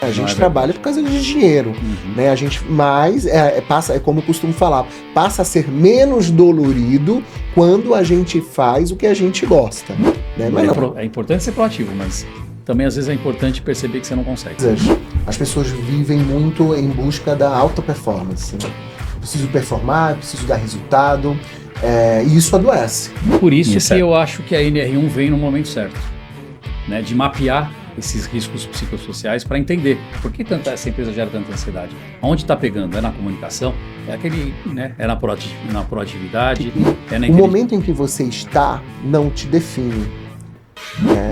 A Não gente é trabalha verdade. por causa de dinheiro, né? A gente, mas passa, é como eu costumo falar, passa a ser menos dolorido quando a gente faz o que a gente gosta, né? Mas não, É importante ser proativo, mas também às vezes é importante perceber que você não consegue. as pessoas vivem muito em busca da alta performance. Né? Eu preciso performar, eu preciso dar resultado, e isso adoece. Por isso que eu acho que a NR1 vem no momento certo, né? De mapear esses riscos psicossociais para entender por que essa empresa gera tanta ansiedade. Onde está pegando? É na comunicação? É aquele, né? É na proatividade? É na O momento em que você está não te define.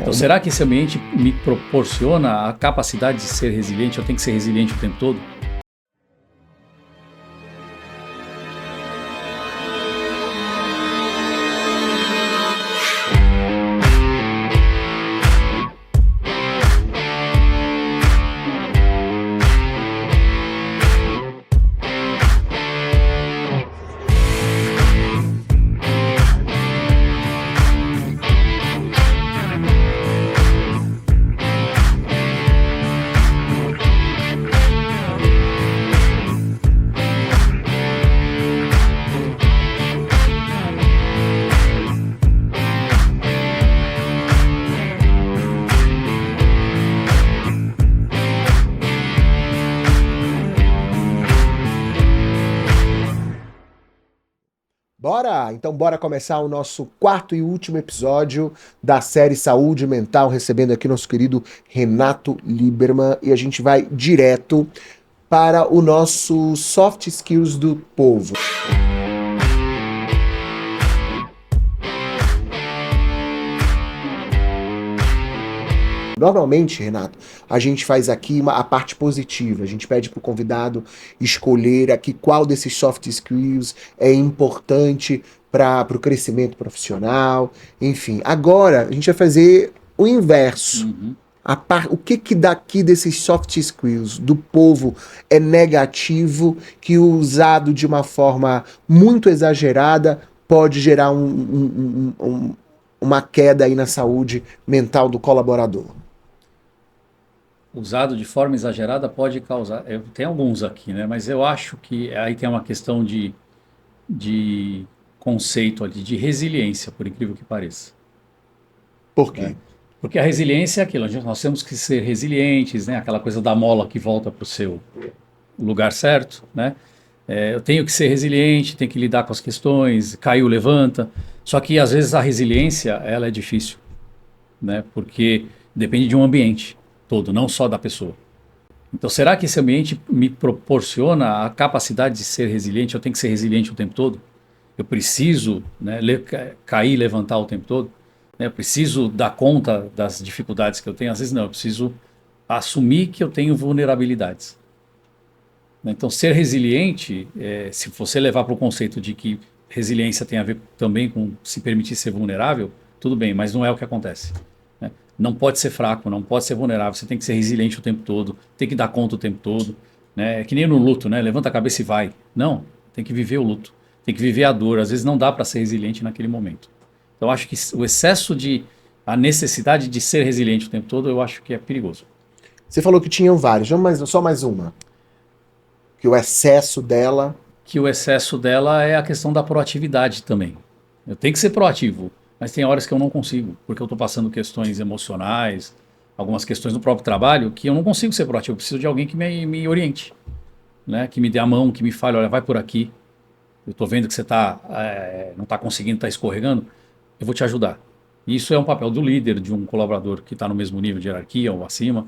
Então, será que esse ambiente me proporciona a capacidade de ser resiliente? Eu tenho que ser resiliente o tempo todo? Bora? Então bora começar o nosso quarto e último episódio da série Saúde Mental, recebendo aqui nosso querido Renato Lieberman, e a gente vai direto para o nosso Soft Skills do Povo. Normalmente, Renato, a gente faz aqui a parte positiva. A gente pede para o convidado escolher aqui qual desses soft skills é importante para o crescimento profissional. Enfim, agora a gente vai fazer o inverso. O que daqui desses soft skills do povo é negativo, que usado de uma forma muito exagerada pode gerar uma queda aí na saúde mental do colaborador? Usado de forma exagerada pode causar. Tem alguns aqui, né? Mas eu acho que aí tem uma questão de conceito ali, de resiliência, por incrível que pareça. Por quê? Porque a resiliência é aquilo, nós temos que ser resilientes, né? Aquela coisa da mola que volta para o seu lugar certo, né? Eu tenho que ser resiliente, tenho que lidar com as questões, caiu, levanta. Só que às vezes a resiliência, ela é difícil, né? Porque depende de um ambiente todo, não só da pessoa. Então, será que esse ambiente me proporciona a capacidade de ser resiliente? Eu tenho que ser resiliente o tempo todo? Eu preciso, né, cair e levantar o tempo todo? Né? Eu preciso dar conta das dificuldades que eu tenho? Às vezes não, eu preciso assumir que eu tenho vulnerabilidades. Então, ser resiliente, se você levar para o conceito de que resiliência tem a ver também com se permitir ser vulnerável, tudo bem, mas não é o que acontece. Né? Não pode ser fraco, não pode ser vulnerável, você tem que ser resiliente o tempo todo, tem que dar conta o tempo todo. Né? É que nem no luto, né? Levanta a cabeça e vai. Não, tem que viver o luto, tem que viver a dor. Às vezes não dá para ser resiliente naquele momento. Então, acho que o excesso a necessidade de ser resiliente o tempo todo, eu acho que é perigoso. Você falou que tinham vários, só mais uma. Que o excesso dela... Que o excesso dela é a questão da proatividade também. Eu tenho que ser proativo, mas tem horas que eu não consigo, porque eu estou passando questões emocionais, algumas questões do próprio trabalho, que eu não consigo ser proativo. Eu preciso de alguém que me oriente, né? Que me dê a mão, que me fale, olha, vai por aqui. Eu estou vendo que você não está conseguindo, está escorregando. Eu vou te ajudar. E isso é um papel do líder, de um colaborador que está no mesmo nível de hierarquia ou acima.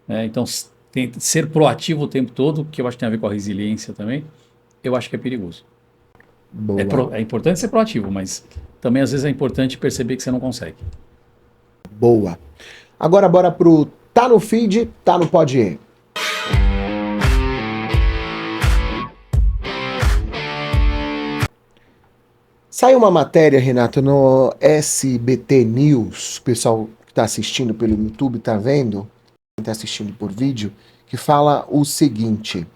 Né? Então, tem que ser proativo o tempo todo, que eu acho que tem a ver com a resiliência também, eu acho que é perigoso. É importante ser proativo, mas também às vezes é importante perceber que você não consegue. Boa. Agora bora pro Tá no Feed, Tá no Pode Ir. Saiu uma matéria, Renato, no SBT News, o pessoal que está assistindo pelo YouTube está vendo, quem está assistindo por vídeo, que fala o seguinte: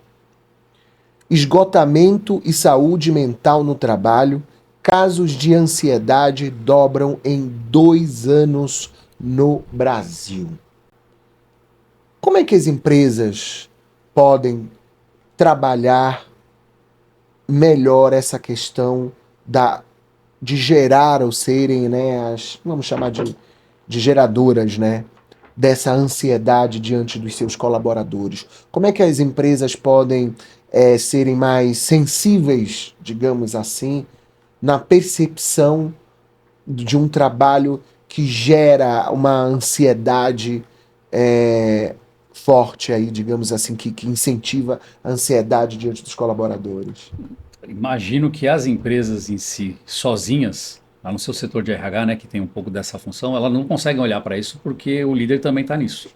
esgotamento e saúde mental no trabalho, casos de ansiedade dobram em 2 anos no Brasil. Como é que as empresas podem trabalhar melhor essa questão de gerar ou serem, né, vamos chamar de geradoras, né, dessa ansiedade diante dos seus colaboradores? Como é que as empresas podem serem mais sensíveis, digamos assim, na percepção de um trabalho que gera uma ansiedade forte aí, digamos assim, que incentiva a ansiedade diante dos colaboradores? Imagino que as empresas em si, sozinhas, lá no seu setor de RH, né, que tem um pouco dessa função, elas não conseguem olhar para isso porque o líder também está nisso.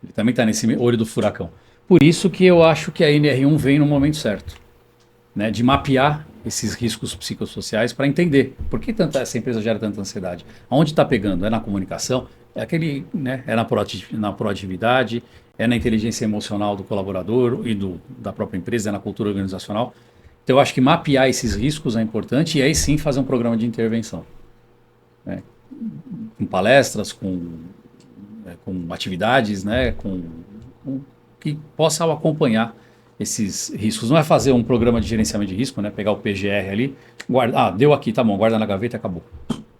Ele também está nesse olho do furacão. Por isso que eu acho que a NR1 vem no momento certo, né, de mapear esses riscos psicossociais para entender por que essa empresa gera tanta ansiedade. Aonde está pegando? É na comunicação? É aquele, né, é na proatividade, é na inteligência emocional do colaborador e da própria empresa, é na cultura organizacional. Então eu acho que mapear esses riscos é importante e aí sim fazer um programa de intervenção, né, com palestras, com atividades, né, que possam acompanhar esses riscos. Não é fazer um programa de gerenciamento de risco, né? Pegar o PGR ali, deu aqui, tá bom, guarda na gaveta e acabou.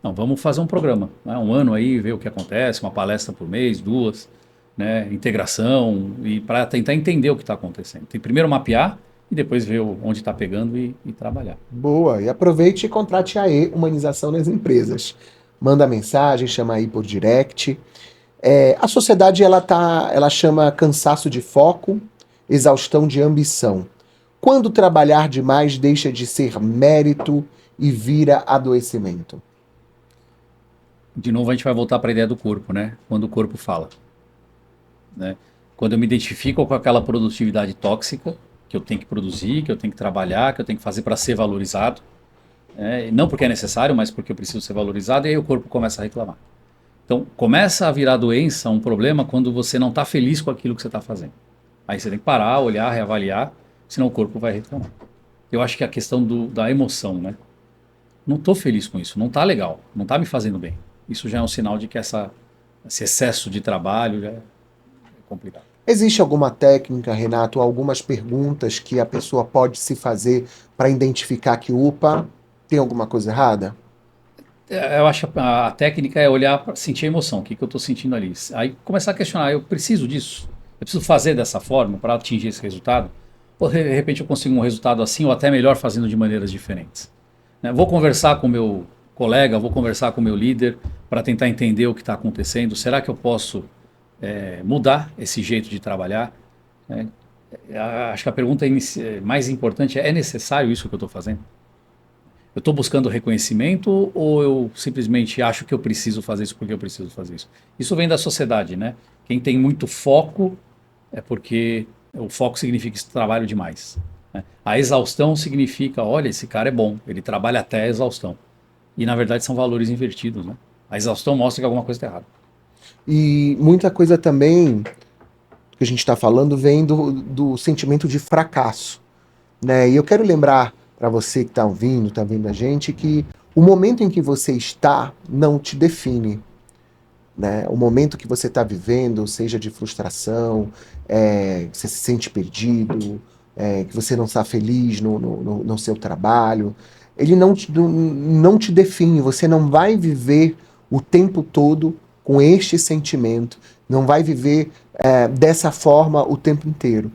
Não, vamos fazer um programa, né? Um ano aí, ver o que acontece, uma palestra por mês, 2, né? Integração, e para tentar entender o que está acontecendo. Tem primeiro mapear e depois ver onde está pegando e trabalhar. Boa, e aproveite e contrate a Humanização nas empresas. Manda mensagem, chama aí por direct. A sociedade ela chama cansaço de foco, exaustão de ambição. Quando trabalhar demais deixa de ser mérito e vira adoecimento? De novo, a gente vai voltar para a ideia do corpo, né? Quando o corpo fala, né? Quando eu me identifico com aquela produtividade tóxica, que eu tenho que produzir, que eu tenho que trabalhar, que eu tenho que fazer para ser valorizado, né? Não porque é necessário, mas porque eu preciso ser valorizado, e aí o corpo começa a reclamar. Então, começa a virar doença, um problema, quando você não está feliz com aquilo que você está fazendo. Aí você tem que parar, olhar, reavaliar, senão o corpo vai reclamar. Eu acho que a questão da emoção, né? Não estou feliz com isso, não está legal, não está me fazendo bem. Isso já é um sinal de que esse excesso de trabalho já é complicado. Existe alguma técnica, Renato, algumas perguntas que a pessoa pode se fazer para identificar que, opa, tem alguma coisa errada? Eu acho que a técnica é olhar, sentir a emoção, o que eu estou sentindo ali. Aí começar a questionar, eu preciso disso? Eu preciso fazer dessa forma para atingir esse resultado? Ou de repente eu consigo um resultado assim, ou até melhor fazendo de maneiras diferentes? Né? Vou conversar com o meu colega, vou conversar com o meu líder para tentar entender o que está acontecendo. Será que eu posso mudar esse jeito de trabalhar? Né? Acho que a pergunta mais importante é necessário isso que eu estou fazendo? Eu estou buscando reconhecimento ou eu simplesmente acho que eu preciso fazer isso porque eu preciso fazer isso? Isso vem da sociedade, né? Quem tem muito foco é porque o foco significa que trabalho demais, né? A exaustão significa, olha, esse cara é bom, ele trabalha até a exaustão. E na verdade são valores invertidos, né? A exaustão mostra que alguma coisa está errada. E muita coisa também que a gente está falando vem do sentimento de fracasso, né? E eu quero lembrar para você que está vendo a gente, que o momento em que você está não te define, né? O momento que você está vivendo, seja de frustração, que você se sente perdido, que você não está feliz no seu trabalho, ele não te define. Você não vai viver o tempo todo com este sentimento, não vai viver dessa forma o tempo inteiro.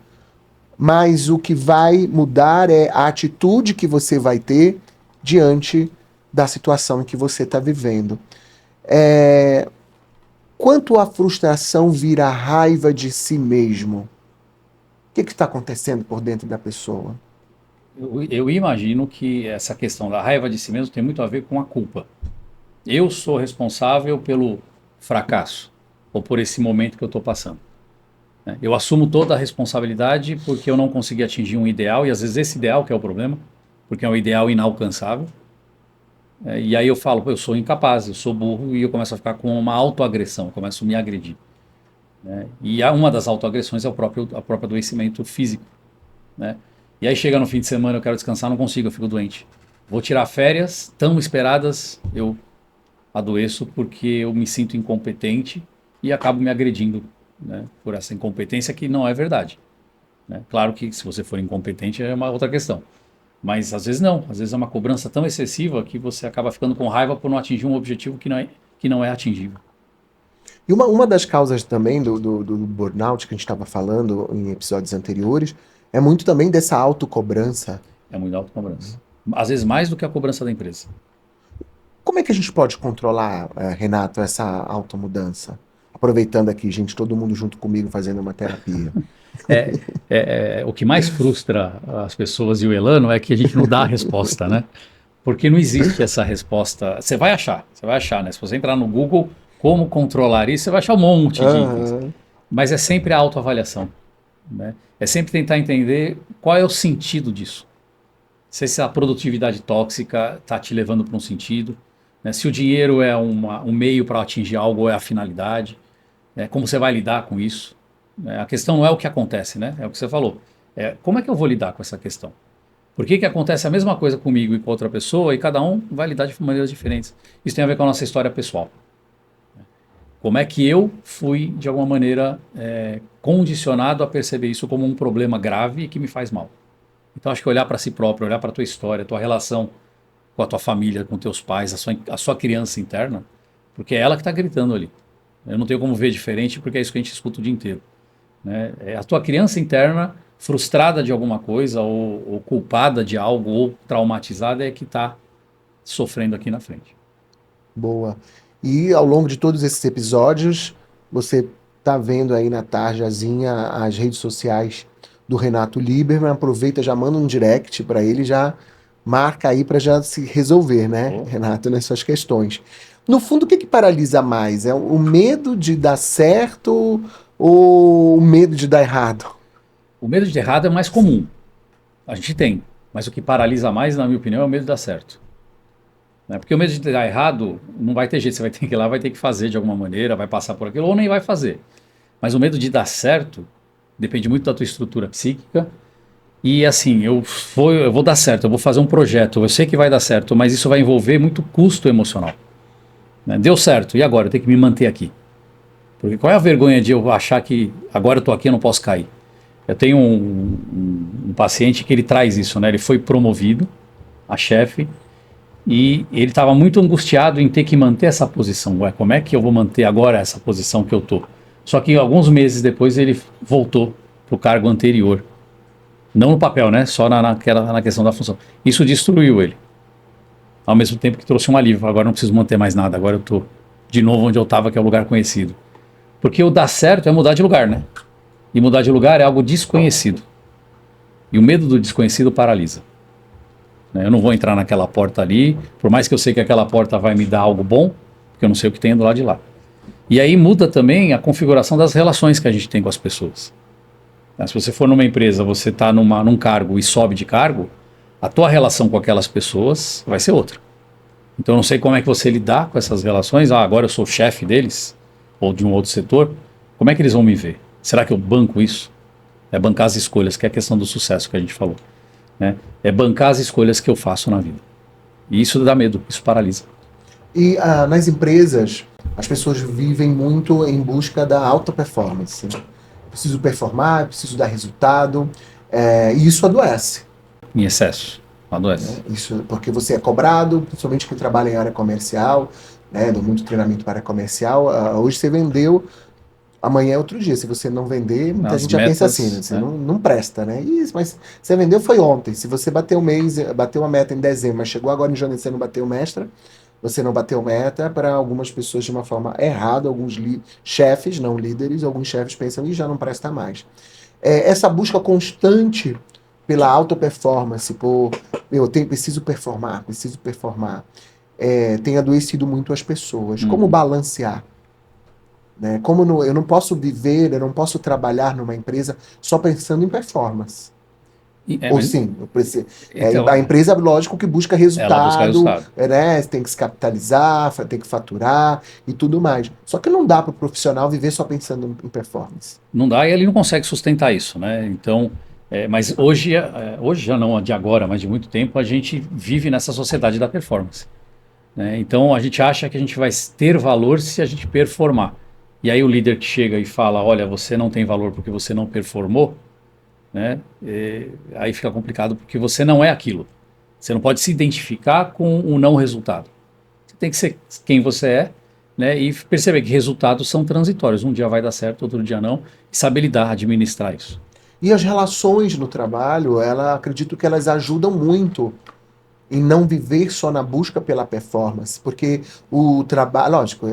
Mas o que vai mudar é a atitude que você vai ter diante da situação em que você está vivendo. Quanto a frustração vira raiva de si mesmo, o que está acontecendo por dentro da pessoa? Eu imagino que essa questão da raiva de si mesmo tem muito a ver com a culpa. Eu sou responsável pelo fracasso ou por esse momento que eu estou passando, né? Eu assumo toda a responsabilidade porque eu não consegui atingir um ideal, e às vezes esse ideal que é o problema, porque é um ideal inalcançável. E aí eu falo, pô, eu sou incapaz, eu sou burro, e eu começo a ficar com uma autoagressão, começo a me agredir, né? E uma das autoagressões é o próprio adoecimento físico, né? E aí chega no fim de semana, eu quero descansar, não consigo, eu fico doente. Vou tirar férias tão esperadas, eu adoeço porque eu me sinto incompetente e acabo me agredindo né, por essa incompetência que não é verdade. Né? Claro que se você for incompetente é uma outra questão. Mas às vezes não. Às vezes é uma cobrança tão excessiva que você acaba ficando com raiva por não atingir um objetivo que não é atingível. E uma das causas também do burnout que a gente estava falando em episódios anteriores é muito também dessa autocobrança. É muita autocobrança. Às vezes mais do que a cobrança da empresa. Como é que a gente pode controlar, Renato, essa automudança? Aproveitando aqui, gente, todo mundo junto comigo fazendo uma terapia. O que mais frustra as pessoas e o Elano é que a gente não dá a resposta, né? Porque não existe essa resposta. Você vai achar, né? Se você entrar no Google, como controlar isso, você vai achar um monte de itens. Mas é sempre a autoavaliação, né? É sempre tentar entender qual é o sentido disso. Se essa produtividade tóxica está te levando para um sentido, né? Se o dinheiro é um meio para atingir algo ou é a finalidade, né? Como você vai lidar com isso? A questão não é o que acontece, né? É o que você falou. Como é que eu vou lidar com essa questão? Por que acontece a mesma coisa comigo e com outra pessoa e cada um vai lidar de maneiras diferentes? Isso tem a ver com a nossa história pessoal. Como é que eu fui, de alguma maneira, condicionado a perceber isso como um problema grave e que me faz mal? Então, acho que olhar para si próprio, olhar para a tua história, a tua relação com a tua família, com teus pais, a sua criança interna, porque é ela que está gritando ali. Eu não tenho como ver diferente porque é isso que a gente escuta o dia inteiro. Né? É a tua criança interna, frustrada de alguma coisa, ou culpada de algo, ou traumatizada, é que está sofrendo aqui na frente. Boa. E ao longo de todos esses episódios, você tá vendo aí na tarjazinha as redes sociais do Renato Lieberman. Aproveita, já manda um direct para ele, já marca aí para já se resolver, né, Renato, nas suas questões. No fundo, o que paralisa mais? É o medo de dar certo ou o medo de dar errado? O medo de dar errado é mais comum. A gente tem. Mas o que paralisa mais, na minha opinião, é o medo de dar certo. Né? Porque o medo de dar errado não vai ter jeito. Você vai ter que ir lá, vai ter que fazer de alguma maneira, vai passar por aquilo ou nem vai fazer. Mas o medo de dar certo depende muito da tua estrutura psíquica. E assim, eu vou dar certo, eu vou fazer um projeto, eu sei que vai dar certo, mas isso vai envolver muito custo emocional. Né? Deu certo, e agora? Eu tenho que me manter aqui. Porque qual é a vergonha de eu achar que agora eu estou aqui e não posso cair? Eu tenho um paciente que ele traz isso, né? Ele foi promovido a chefe e ele estava muito angustiado em ter que manter essa posição. Ué, como é que eu vou manter agora essa posição que eu estou? Só que alguns meses depois ele voltou para o cargo anterior. Não no papel, né? Só na questão da função. Isso destruiu ele. Ao mesmo tempo que trouxe um alívio. Agora não preciso manter mais nada. Agora eu estou de novo onde eu estava, que é um lugar conhecido. Porque o dar certo é mudar de lugar, né? E mudar de lugar é algo desconhecido. E o medo do desconhecido paralisa. Eu não vou entrar naquela porta ali, por mais que eu sei que aquela porta vai me dar algo bom, porque eu não sei o que tem do lado de lá. E aí muda também a configuração das relações que a gente tem com as pessoas. Se você for numa empresa, você está num cargo e sobe de cargo, a tua relação com aquelas pessoas vai ser outra. Então eu não sei como é que você lidar com essas relações. Agora eu sou o chefe deles, ou de um outro setor. Como é que eles vão me ver? Será que eu banco isso? É bancar as escolhas, que é a questão do sucesso que a gente falou. Né? É bancar as escolhas que eu faço na vida. E isso dá medo, isso paralisa. E nas empresas, as pessoas vivem muito em busca da alta performance. Preciso performar, preciso dar resultado, e isso adoece. Em excesso, adoece. Isso porque você é cobrado, principalmente quem trabalha em área comercial, né, dou muito treinamento para área comercial. Hoje você vendeu, amanhã é outro dia. Se você não vender, muita gente já pensa assim, né? Você não presta, né? Isso, mas você vendeu foi ontem. Se você bateu uma meta em dezembro, mas chegou agora em janeiro e você não bateu você não bateu meta, para algumas pessoas de uma forma errada, alguns chefes, não líderes, alguns chefes pensam e já não presta mais. Essa busca constante pela alta performance, preciso performar, tem adoecido muito as pessoas. Como balancear? Né? Eu não posso viver, eu não posso trabalhar numa empresa só pensando em performance. Sim, então, a empresa, lógico, que busca resultado, né? Tem que se capitalizar, tem que faturar e tudo mais. Só que não dá para o profissional viver só pensando em performance. Não dá, e ele não consegue sustentar isso, né? Então, mas hoje já não de agora, mas de muito tempo, a gente vive nessa sociedade da performance. Né? Então, a gente acha que a gente vai ter valor se a gente performar. E aí o líder que chega e fala, olha, você não tem valor porque você não performou, né? Aí fica complicado porque você não é aquilo. Você não pode se identificar com o não resultado. Você tem que ser quem você é, né? E perceber que resultados são transitórios. Um dia vai dar certo, outro dia não. E saber lidar, administrar isso. E as relações no trabalho, acredito que elas ajudam muito em não viver só na busca pela performance, porque o trabalho, lógico,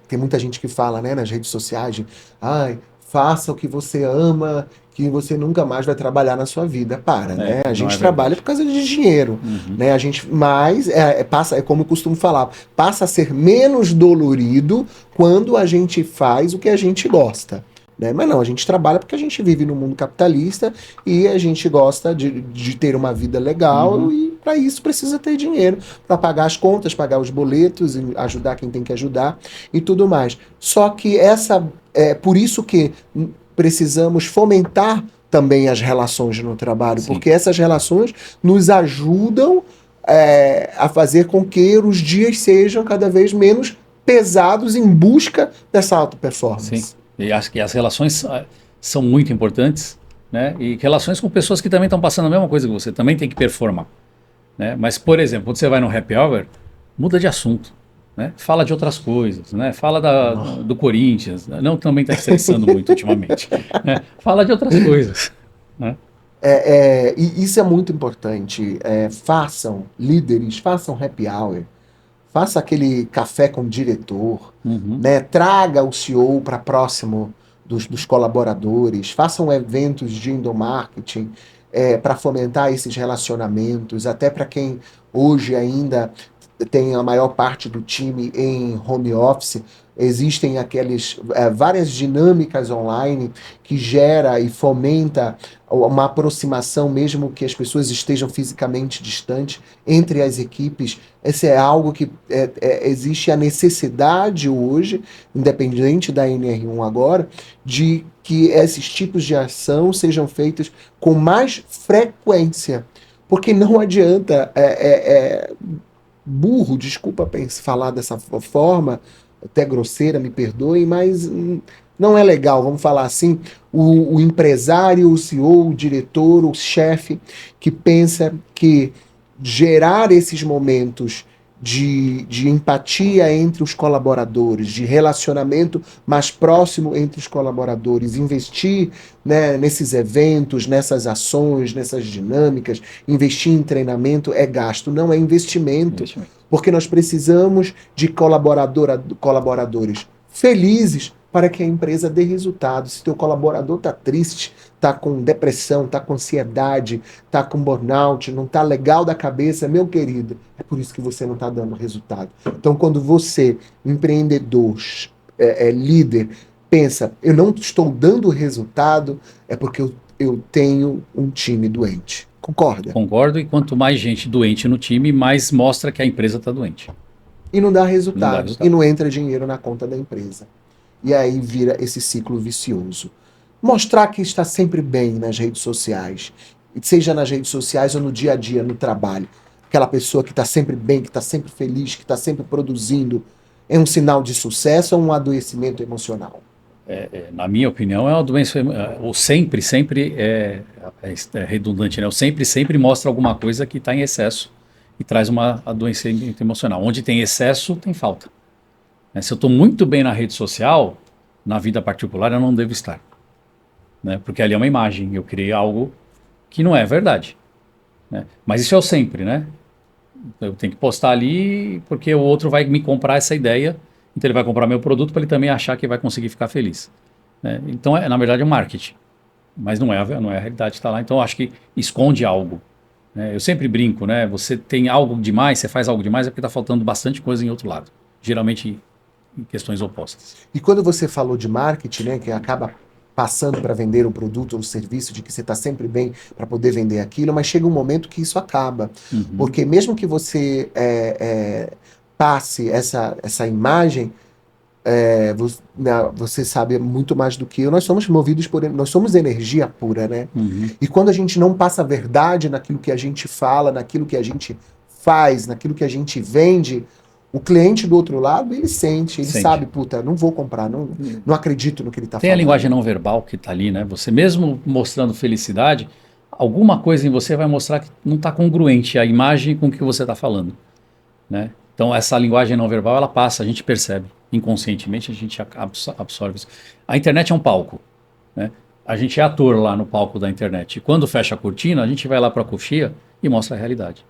tem muita gente que fala, né, nas redes sociais, ai, faça o que você ama, que você nunca mais vai trabalhar na sua vida. Para, né? A Não é gente trabalha verdade. por causa de dinheiro, Uhum. né? A gente, mas é como eu costumo falar, passa a ser menos dolorido quando a gente faz o que a gente gosta. Né? Mas não, a gente trabalha porque a gente vive no mundo capitalista e a gente gosta de ter uma vida legal Uhum. e para isso precisa ter dinheiro para pagar as contas, pagar os boletos, e ajudar quem tem que ajudar e tudo mais. Só que por isso que precisamos fomentar também as relações no trabalho, Sim. porque essas relações nos ajudam a fazer com que os dias sejam cada vez menos pesados em busca dessa alta Sim. performance. E as relações são muito importantes, né? E relações com pessoas que também estão passando a mesma coisa que você, também tem que performar, né? Mas, por exemplo, quando você vai no happy hour, muda de assunto, né? Fala de outras coisas, né? Fala do Corinthians, né? Não também está estressando muito ultimamente, né? Fala de outras coisas, né? E isso é muito importante. Façam, líderes, façam happy hour. Faça aquele café com o diretor, Uhum. né? Traga o CEO para próximo dos colaboradores, façam eventos de endomarketing para fomentar esses relacionamentos, até para quem hoje ainda tem a maior parte do time em home office. Existem várias dinâmicas online que gera e fomenta uma aproximação, mesmo que as pessoas estejam fisicamente distantes, entre as equipes. Esse é algo que existe a necessidade hoje, independente da NR1 agora, de que esses tipos de ação sejam feitos com mais frequência. Porque não adianta burro, desculpa falar dessa forma, até grosseira, me perdoem, mas não é legal, vamos falar assim, o empresário, o CEO, o diretor, o chefe, que pensa que gerar esses momentos de empatia entre os colaboradores, de relacionamento mais próximo entre os colaboradores, investir, né, nesses eventos, nessas ações, nessas dinâmicas, investir em treinamento é gasto, não é investimento, Investimento. porque nós precisamos de colaboradores felizes para que a empresa dê resultado. Se teu colaborador está triste, está com depressão, está com ansiedade, está com burnout, não está legal da cabeça, meu querido, é por isso que você não está dando resultado. Então, quando você, empreendedor, líder, pensa, eu não estou dando resultado, é porque eu tenho um time doente. Concorda? Concordo, e quanto mais gente doente no time, mais mostra que a empresa está doente. E não dá Não dá resultado, e resultado. não entra dinheiro na conta da empresa. E aí vira esse ciclo vicioso. Mostrar que está sempre bem nas redes sociais, seja nas redes sociais ou no dia a dia, no trabalho. Aquela pessoa que está sempre bem, que está sempre feliz, que está sempre produzindo, é um sinal de sucesso ou um adoecimento emocional? Na minha opinião, é uma doença. O sempre é redundante, né? O sempre mostra alguma coisa que está em excesso e traz uma adoecimento emocional. Onde tem excesso, tem falta. Né? Se eu estou muito bem na rede social, na vida particular, eu não devo estar. Né? Porque ali é uma imagem, eu criei algo que não é verdade. Né? Mas isso é o sempre, né? Eu tenho que postar ali porque o outro vai me comprar essa ideia, então ele vai comprar meu produto para ele também achar que vai conseguir ficar feliz. Né? Então, na verdade, é um marketing, mas não é a realidade que está lá. Então, eu acho que esconde algo. Né? Eu sempre brinco, né? Você tem algo demais, você faz algo demais, é porque está faltando bastante coisa em outro lado. Geralmente em questões opostas. E quando você falou de marketing, né, que acaba passando para vender um produto ou um serviço, de que você está sempre bem para poder vender aquilo, mas chega um momento que isso acaba. Uhum. Porque mesmo que você passe essa imagem, você sabe muito mais do que eu, nós somos movidos nós somos energia pura, né? Uhum. E quando a gente não passa a verdade naquilo que a gente fala, naquilo que a gente faz, naquilo que a gente vende, O cliente do outro lado, ele sente, ele Sente. sabe, puta, não vou comprar, não acredito no que ele está Tem falando. a linguagem não verbal que está ali, né? Você mesmo mostrando felicidade, alguma coisa em você vai mostrar que não está congruente a imagem com o que você está falando, né? Então essa linguagem não verbal, ela passa, a gente percebe. Inconscientemente a gente absorve isso. A internet é um palco, né? A gente é ator lá no palco da internet. E quando fecha a cortina, a gente vai lá para a coxia e mostra a realidade.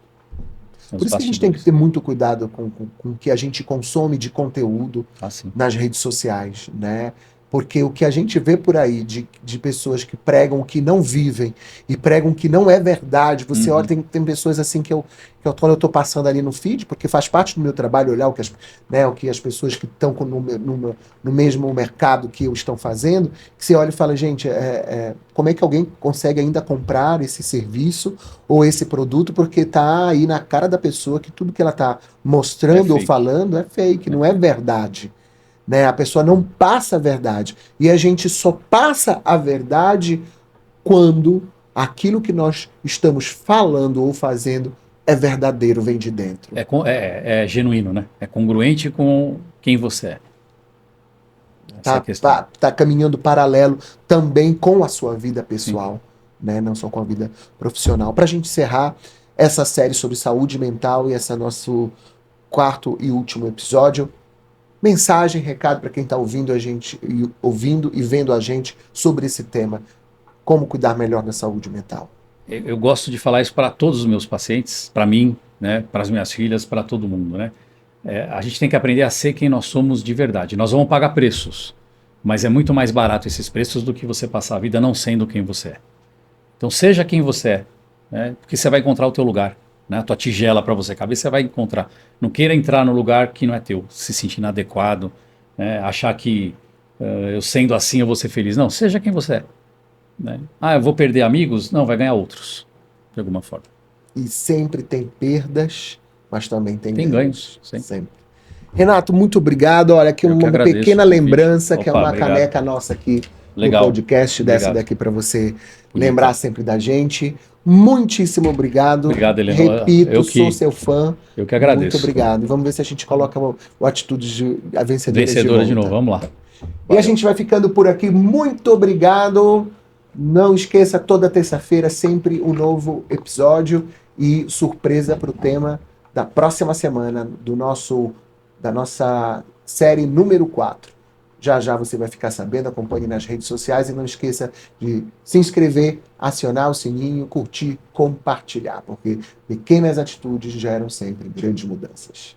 São Por os isso que a gente tem que bastidores. ter muito cuidado com o que a gente consome de conteúdo Assim. nas redes sociais, né? Porque o que a gente vê por aí de pessoas que pregam o que não vivem e pregam o que não é verdade, você olha, tem pessoas assim quando eu estou passando ali no feed, porque faz parte do meu trabalho olhar o que as pessoas que estão no mesmo mercado que eu estão fazendo, que você olha e fala, gente, como é que alguém consegue ainda comprar esse serviço ou esse produto, porque tá aí na cara da pessoa que tudo que ela está mostrando ou fake. falando é fake, não é verdade. Né? A pessoa não passa a verdade. E a gente só passa a verdade quando aquilo que nós estamos falando ou fazendo é verdadeiro, vem de dentro. É genuíno, né? É congruente com quem você é. Essa é a questão. Tá caminhando paralelo também com a sua vida pessoal, Sim. né? Não só com a vida profissional. Para a gente encerrar essa série sobre saúde mental e esse nosso quarto e último episódio, mensagem, recado para quem está ouvindo e vendo a gente sobre esse tema. Como cuidar melhor da saúde mental. Eu gosto de falar isso para todos os meus pacientes, para mim, né? Para as minhas filhas, para todo mundo, né? A gente tem que aprender a ser quem nós somos de verdade. Nós vamos pagar preços, mas é muito mais barato esses preços do que você passar a vida não sendo quem você é. Então seja quem você é, né? Porque você vai encontrar o teu lugar, né? A tua tigela para você caber, você vai encontrar. Não queira entrar no lugar que não é teu, se sentir inadequado, né? Achar que eu sendo assim eu vou ser feliz. Não, seja quem você é, né? Eu vou perder amigos? Não, vai ganhar outros, de alguma forma. E sempre tem perdas, mas também tem ganhos, sempre. Renato, muito obrigado. Olha, aqui uma pequena lembrança, que é uma obrigado. Caneca nossa aqui Legal. no podcast, Obrigado. dessa daqui para você lembrar sempre da gente. Muitíssimo obrigado. Obrigado, Helena. Repito, sou seu fã. Eu que agradeço. Muito obrigado. Vamos ver se a gente coloca o Atitude a Vencedora de novo. Vamos lá. Valeu. E a gente vai ficando por aqui. Muito obrigado. Não esqueça, toda terça-feira sempre um novo episódio e surpresa para o tema da próxima semana da nossa série número 4. Já já você vai ficar sabendo, acompanhe nas redes sociais e não esqueça de se inscrever, acionar o sininho, curtir, compartilhar, porque pequenas atitudes geram sempre grandes mudanças.